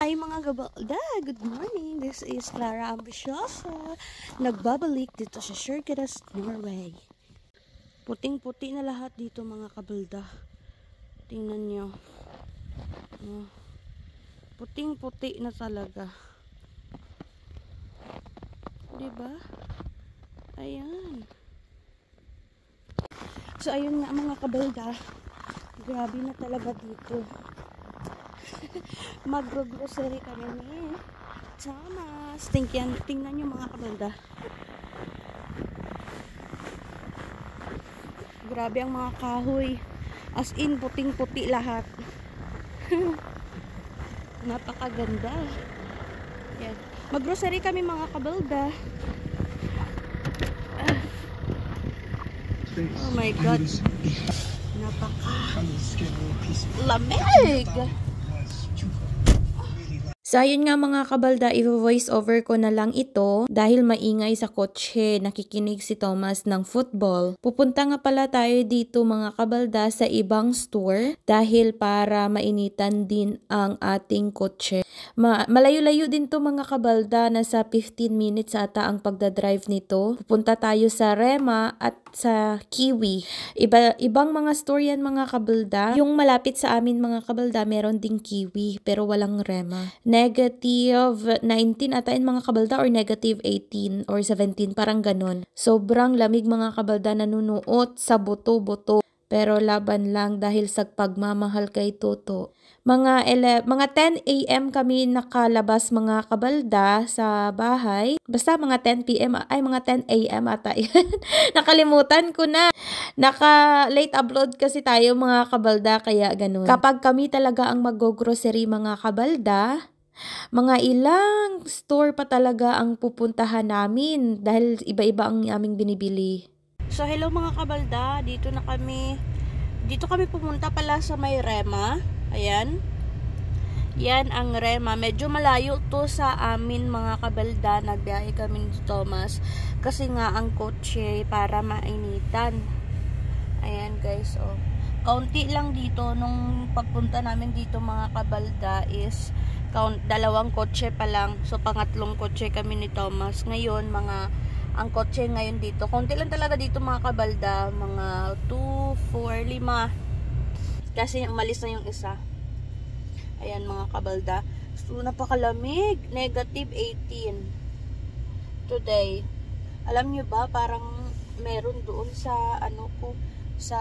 Hi mga kabalda! Good morning! This is Clara Ambiciosa. Nagbabalik dito sa Kyrgyz, Norway. Puting-puti na lahat dito mga kabalda. Tingnan nyo. Puting-puti na talaga. Diba? Ayan. So ayun nga mga kabalda. Grabe na talaga dito. Magro-grocery kami ni Thomas. Tingnan nyo mga kabalda. Grabe ang mga kahoy. As in, puting-puti lahat. Napakaganda. Yan. Mag-grocery kami mga kabalda. Oh my God. Lamig! So ayun nga mga kabalda, i-voice over ko na lang ito dahil maingay sa kotse, nakikinig si Thomas ng football. Pupunta nga pala tayo dito mga kabalda sa ibang store dahil para mainitan din ang ating kotse. Malayo-layo din to mga kabalda, nasa 15 minutes ata ang pagdadrive nito. Pupunta tayo sa Rema at sa Kiwi. Ibang mga store yan mga kabalda. Yung malapit sa amin mga kabalda, meron ding Kiwi pero walang Rema. Negative 19 ata mga kabalda or negative 18 or 17, parang ganun. Sobrang lamig mga kabalda, nanunuot sa buto-buto. Pero laban lang dahil sa pagmamahal kay Toto. Mga 10 AM kami nakalabas mga kabalda sa bahay. Basta mga 10 PM, ay mga 10 AM ata. Nakalimutan ko na. Naka-late upload kasi tayo mga kabalda, kaya ganun. Kapag kami talaga ang mag-grocery mga kabalda, mga ilang store pa talaga ang pupuntahan namin dahil iba-iba ang aming binibili. So hello mga kabalda, dito kami pumunta pala sa may Rema. Ayan. Yan ang Rema. Medyo malayo to sa amin mga kabalda. Nagbiyahe kami ni Thomas kasi nga ang kotse para mainitan. Ayan guys, oh. Kaunti lang dito nung pagpunta namin dito mga kabalda is dalawang kotse pa lang. So pangatlong kotse kami ni Thomas. Ngayon ang kotse ngayon dito, konti lang talaga dito mga kabalda, mga 2, 4, 5 kasi umalis na yung isa. Ayan mga kabalda, so napakalamig, negative 18 today. Alam nyo ba, parang meron doon sa sa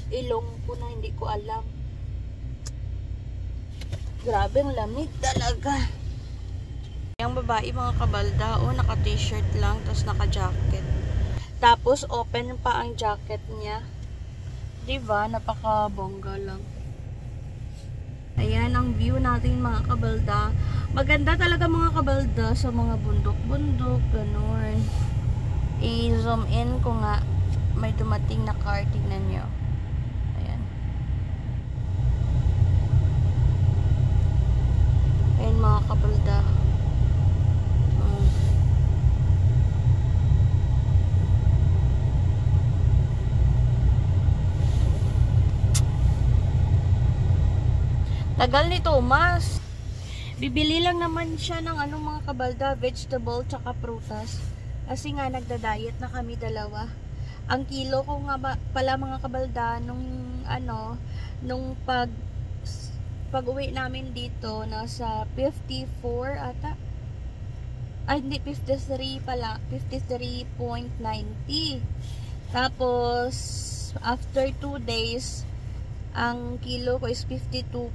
ilong ko na hindi ko alam. Grabe ang lamig talaga. Yung babae mga kabalda, naka-t-shirt lang, tapos naka-jacket. Tapos open pa ang jacket niya. Diba? Napaka-bongga lang. Ayan ang view natin mga kabalda. Maganda talaga mga kabalda sa mga bundok-bundok, ganun. I-zoom in ko nga, may dumating na car, tingnan nyo. Ayan. Ayan mga kabalda. Tagal ni Thomas. Bibili lang naman siya ng mga kabalda, vegetable tsaka prutas. Kasi nga nagda-diet na kami dalawa. Ang kilo ko nga pala mga kabalda nung pag-uwi namin dito nasa 54 ata. Ay hindi, 53 pala, 53.90. Tapos after 2 days ang kilo ko is 52.6.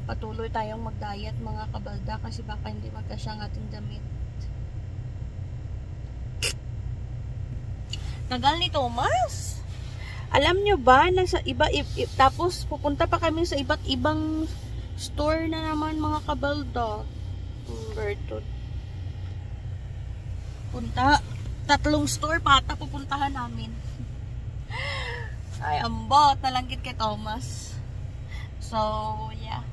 Patuloy tayong mag-diet mga kabalda kasi baka hindi magkasya ang ating damit. Tagal ni Thomas. Alam nyo ba, nasa tapos pupunta pa kami sa iba't ibang store na naman mga kabalda. Bertod. Punta. 3 store pa ata pupuntahan namin. Ay, ambot. Nalanggit kay Thomas. So, yeah.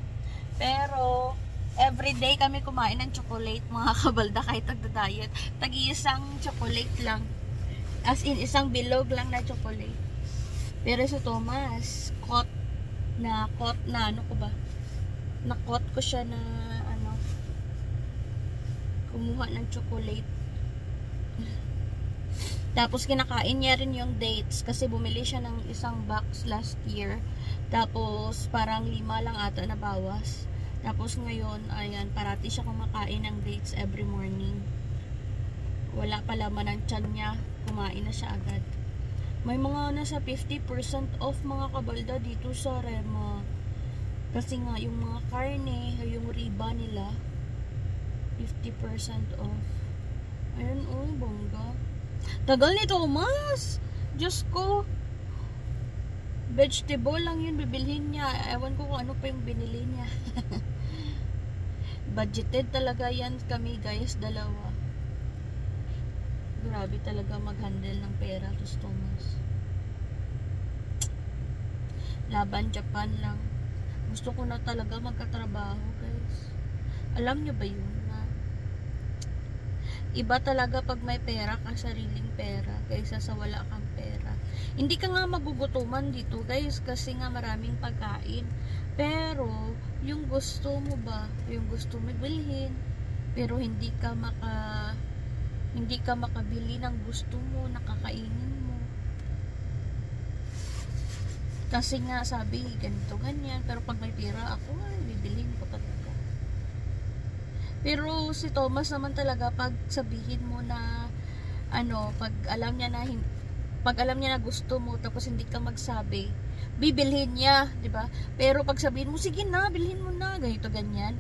Pero, everyday kami kumain ng chocolate, mga kabalda, kahit nagda-diet. Tagi-isang chocolate lang. As in, isang bilog lang na chocolate. Pero si Thomas, caught na ano ko ba? Na-caught ko siya na ano, kumuha ng chocolate. Tapos kinakain niya rin yung dates kasi bumili siya ng isang box last year. Tapos parang 5 lang ata na bawas. Tapos ngayon, ayan, parati siya kumakain ng dates every morning. Wala pa laman ang tiyan niya, kumain na siya agad. May mga nasa 50% off mga kabalda dito sa Rema. Kasi nga yung mga karne, yung riba nila, 50% off. Ayan, oh, bongga. Tagal ni Thomas! Diyos ko! Vegetable lang yun bibilhin niya. Ewan ko kung ano pa yung binili niya. Budgeted talaga yan kami guys, dalawa. Grabe talaga mag-handle ng pera to Thomas. Laban Japan lang. Gusto ko na talaga magkatrabaho guys. Alam niyo ba yun? Iba talaga pag may pera ka, sariling pera, kaysa sa wala kang pera. Hindi ka nga magugutuman dito guys, kasi nga maraming pagkain. Pero, yung gusto mo ba, yung gusto mo bilhin, pero hindi ka makabili ng gusto mo, nakakainin mo. Kasi nga sabi, ganito, ganyan. Pero pag may pera, ako nga, bibilhin ko talaga. Pero si Thomas naman talaga, pag sabihin mo na ano, pag alam niya na gusto mo tapos hindi ka magsabi, bibilhin niya, 'di ba? Pero pag sabihin mo, sige na, bilhin mo na, ganito ganyan.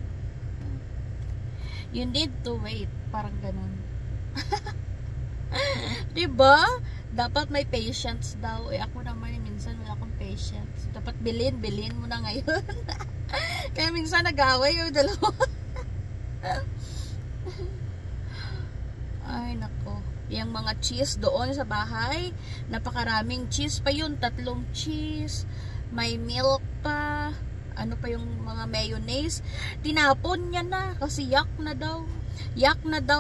You need to wait, parang ganun. 'Di ba? Dapat may patience daw. Ako naman minsan wala akong patience. Dapat bilhin mo na ngayon. Kaya minsan nag-away yung dalawa. Ay nako, yung mga cheese doon sa bahay, napakaraming cheese pa yun, 3 cheese, may milk pa, ano pa yung mga mayonnaise, tinapon niya na kasi yak na daw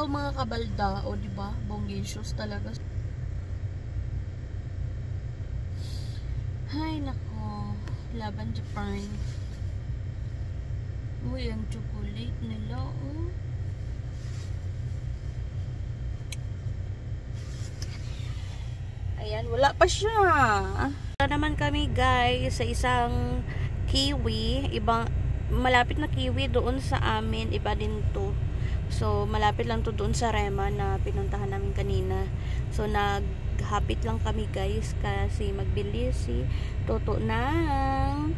mga kabalda. O diba, bonggisius talaga. Ay nako, laban Japan. Uy, ang chocolate nila, oh. Ayan, wala pa siya. Wala naman kami, guys, sa isang kiwi. Malapit na kiwi doon sa amin. Iba din to. So, malapit lang to doon sa Rema na pinuntahan namin kanina. So, naghapit lang kami, guys, kasi magbili si Toto ng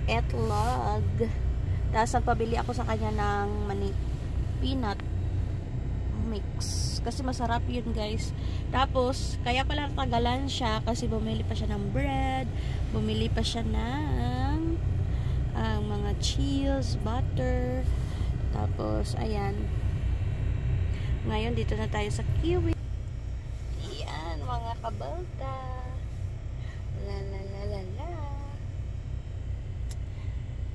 etlog. Tapos nagpabili ako sa kanya ng peanut mix. Kasi masarap yun guys. Tapos, kaya pala natagalan siya kasi bumili pa siya ng bread. Bumili pa siya ng mga cheese, butter. Tapos, ayan. Ngayon, dito na tayo sa kiwi. Ayan, mga kabalda. La la la la la.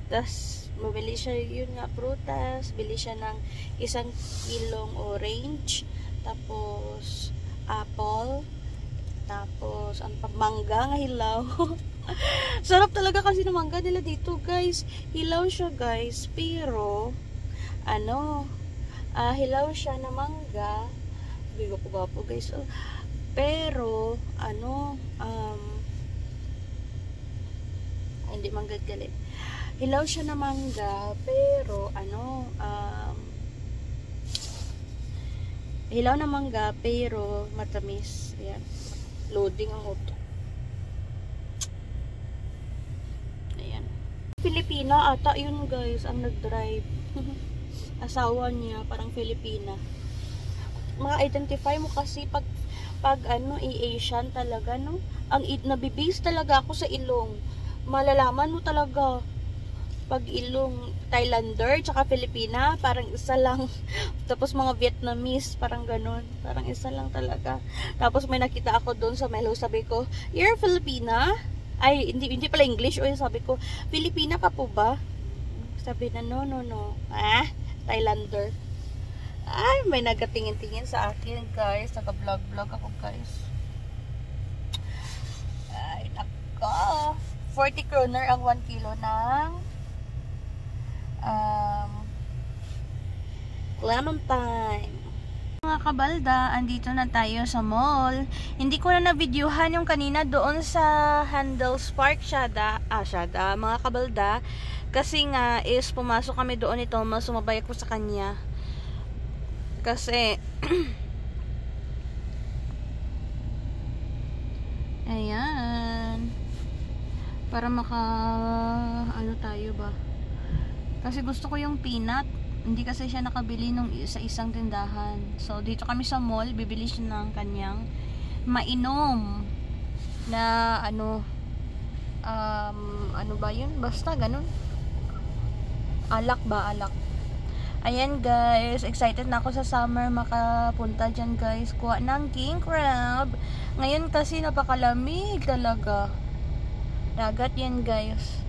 Tapos, bumili siya yun nga prutas, bili siya ng 1 kilong orange, tapos apple, tapos ang mangga nga hilaw. Sarap talaga kasi ng mangga nila dito guys. Hilaw siya guys, pero ano, hilaw siya na mangga. Bigo po guys. Pero ano, hindi mangga galit. Hilaw siya na mangga, pero ano, hilaw na mangga, pero matamis. Ayan. Loading ang auto. Ayan. Filipina ata yun guys, ang nag-drive. Asawa niya, parang Filipina. Ma-identify mo kasi pag ano, i-Asian talaga, no? Ang nabibase talaga ako sa ilong. Malalaman mo talaga. Pag ilong Thailander tsaka Filipina, parang isa lang. Tapos mga Vietnamese, parang ganun. Parang isa lang talaga. Tapos may nakita ako doon sa Melo, sabi ko, "You're Filipina?" Ay, hindi pala English. O sabi ko, "Filipina ka po ba?" Sabi na, no. Thailander. Ay, may nagatingin-tingin sa akin, guys. Naka-vlog ako, guys. Ay, nako. ko. 40 kroner ang 1 kilo ng clementine. Mga kabalda, andito na tayo sa mall. Hindi ko na na-videohan yung kanina doon sa Handels Park, mga kabalda. Kasi nga is pumasok kami doon ito, sumabay ako sa kanya. Kasi ayan. Para ano tayo ba? Kasi gusto ko yung peanut. Hindi kasi siya nakabili sa isang tindahan. So, dito kami sa mall. Bibili siya ng kanyang mainom na ano ba yun? Basta ganun. Alak ba? Alak. Ayan guys. Excited na ako sa summer makapunta dyan guys. Kuha ng king crab. Ngayon kasi napakalamig talaga. Dagat yan guys.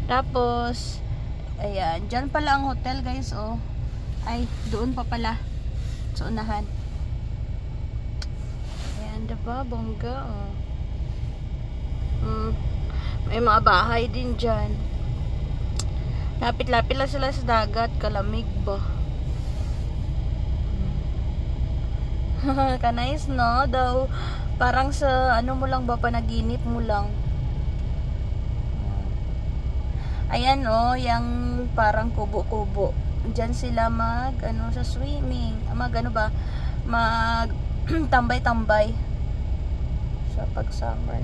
Tapos ayan, dyan pala ang hotel guys, oh. Ay, doon pa pala sa unahan. Ayan, diba? Bongga, oh. May mga bahay din dyan. Lapit-lapit lang sila sa dagat. Kalamig ba? Kanais, no? Daw, parang sa ano mo lang ba, panaginip mo lang. Ayan oh, yung parang kubo-kubo. Diyan sila sa swimming. Tambay-tambay sa pag-summer.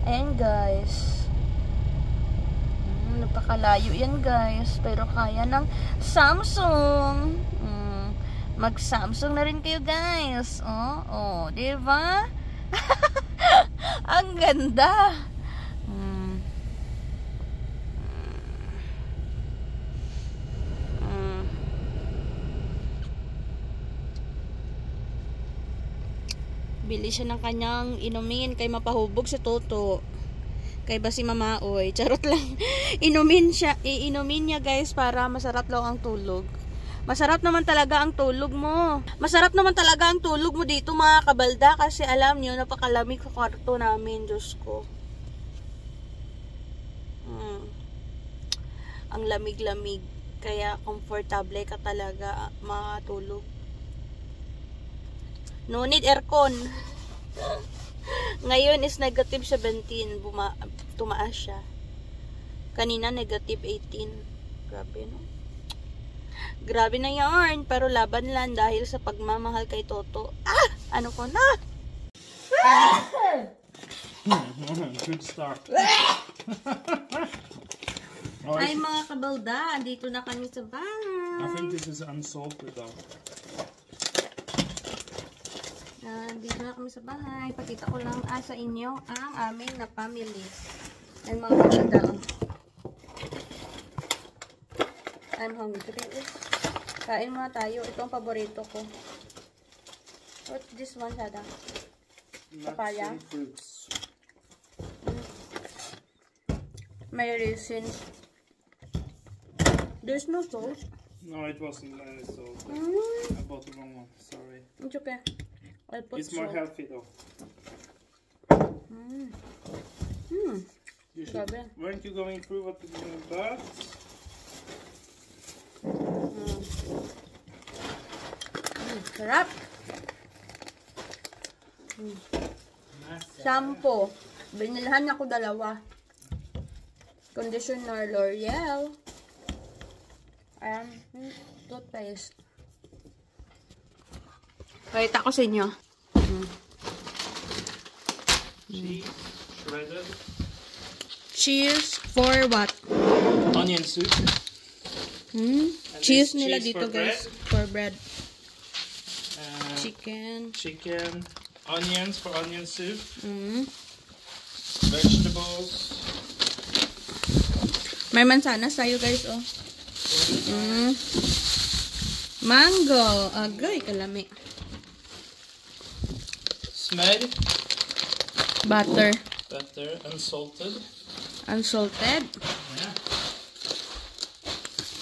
Ayan guys. Napakalayo yan guys. Pero kaya ng Samsung. Mag-Samsung na rin kayo guys. Oh, diba? Ang ganda. Bili siya ng kanyang inumin kay mapahubog sa toto. Kay ba si Mamaoy. Charot lang. Iinumin niya guys para masarap lang ang tulog. Masarap naman talaga ang tulog mo. Masarap naman talaga ang tulog mo dito mga kabalda. Kasi alam niyo, napakalamig sa kwarto namin. Diyos ko. Ang lamig-lamig. Kaya komportable ka talaga makatulog. No need aircon. Ngayon is negative 17. Tumaas siya. Kanina negative 18. Grabe no? Grabe na yarn. Pero laban lang dahil sa pagmamahal kay Toto. Ano ko na? Good start. Ay mga kabalda. Andito na kami sa bahay. I think this is unsalted though. Dito na kami sa bahay. Pakita ko lang sa inyo ang aming na family. Ang mga kabalda. I'm hungry. Kain muna tayo. Ito ang paborito ko. What's this one, Sada? Papaya. Fruits. May raisin. There's no salt. No, it wasn't salt. I bought the wrong one. Sorry. It's okay. I'll put It's more salt. healthy though. You should, weren't you going through what to do in bath? Sarap. Shampoo. Binilhan ako 2. Conditioner L'Oreal. And toothpaste. Pakita ko sa inyo. Cheese, shredded. Cheese for what? Onion soup. Cheese this nila cheese dito for guys. For bread. Chicken. Onions for onion soup. Vegetables. May mansanas tayo guys, oh. Mango. Agay, kalami. Smeg. Butter. Unsalted. Unsalted. Yeah.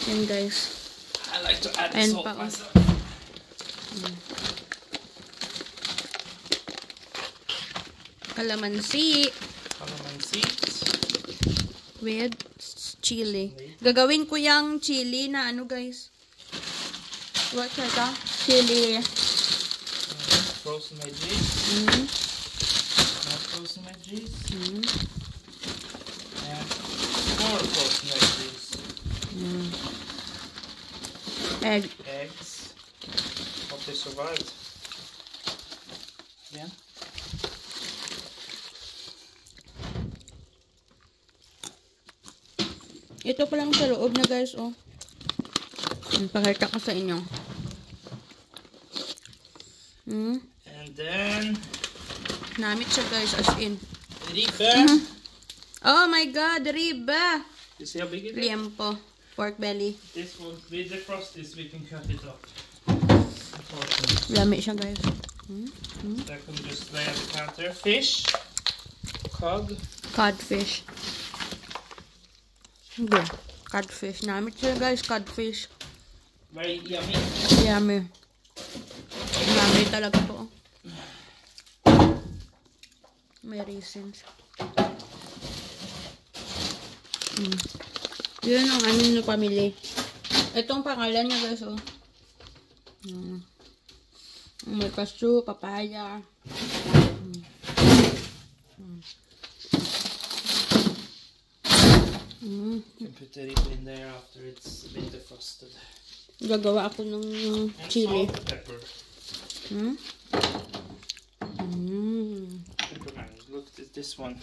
Yan guys. I like to add And salt pa, myself. Kalamansi. Calamansi. With chili. Gagawin ko yung chili na ano guys. What's that? Chili. Frozen veggies. More frozen veggies. And more frozen veggies. Egg. Eggs. Hope they survived. Yeah. Ito pa lang sa loob na guys, oh. Pakita ko sa inyo. And then Namit siya guys, as in. riba. Oh my god, riba! You see how big it is? Liempo. Pork belly. This one, with the crusties, we can cut it up. Lami siya guys. That can just lay on the counter. Fish. Cod. Codfish. Hindi. Codfish. Namit siya guys, codfish. Very yummy. Yummy. Yummy talaga to. May raisins. Yun ang ano na pamili. Itong pangalan niya guys, oh. May cashew, papaya. You can put the riba in there after it's been defrosted. Gagawa ako ng And chili. salt and pepper. Peppermint. Look at this one.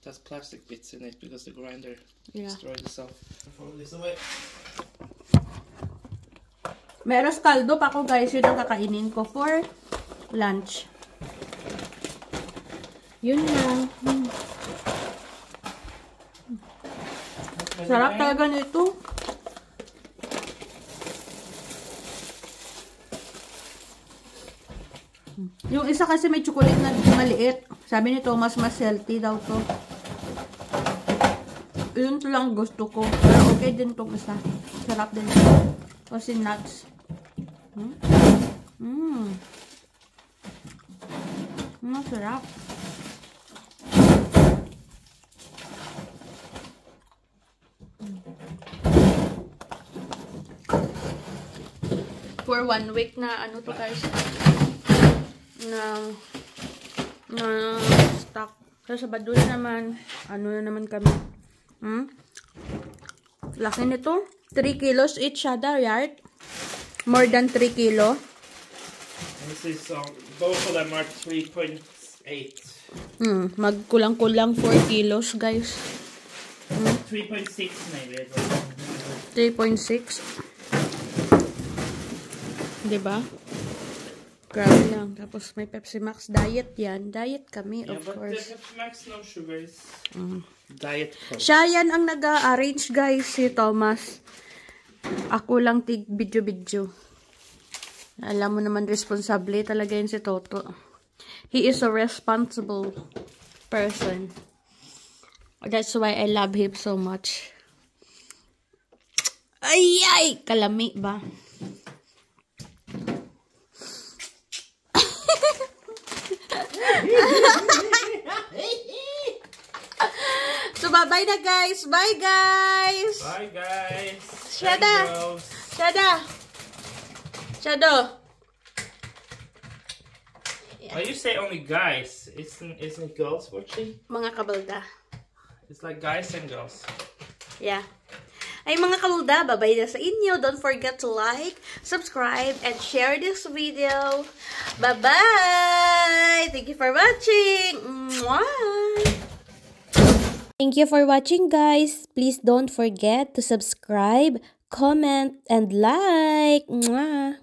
It has plastic bits in it because the grinder destroyed itself. Throw this away. Meron kaldo pa ako guys, yun ang kakainin ko for lunch. Yun lang. Sarap talaga nito. Yung isa kasi may chocolate na maliit. Sabi ni Thomas mas healthy daw to. Yun lang gusto ko. Pero okay din tong isa. Sarap din. Kasi nuts. Masarap. For 1 week na ano to guys, na stock. Sa Sabado naman, ano na naman kami. Laki nito. 3 kilos each siya, right? More than 3 kilo. This is both of them are 3.8. Magkulang-kulang 4 kilos, guys. 3.6 maybe. 3.6. Diba? Grabe lang. Tapos may Pepsi Max. Diet yan. Diet kami, Yeah, of but course. the Pepsi Max no sugars. Diet Coke. Siya yan ang nag-arrange, guys, si Thomas. Ako lang tig video-video. Alam mo naman, responsable talaga yun si Toto. He is a responsible person. That's why I love him so much. Ay! Kalami ba? So, bye-bye na, guys. Bye, guys. Bye, guys. Shada. Why you say only guys? Isn't girls watching? Mga kabalda. It's like guys and girls. Yeah. Ay mga kabalda, bye-bye na sa inyo. Don't forget to like, subscribe, and share this video. Bye-bye! Thank you for watching! Mwah! Thank you for watching, guys. Please don't forget to subscribe, comment, and like. Mwah!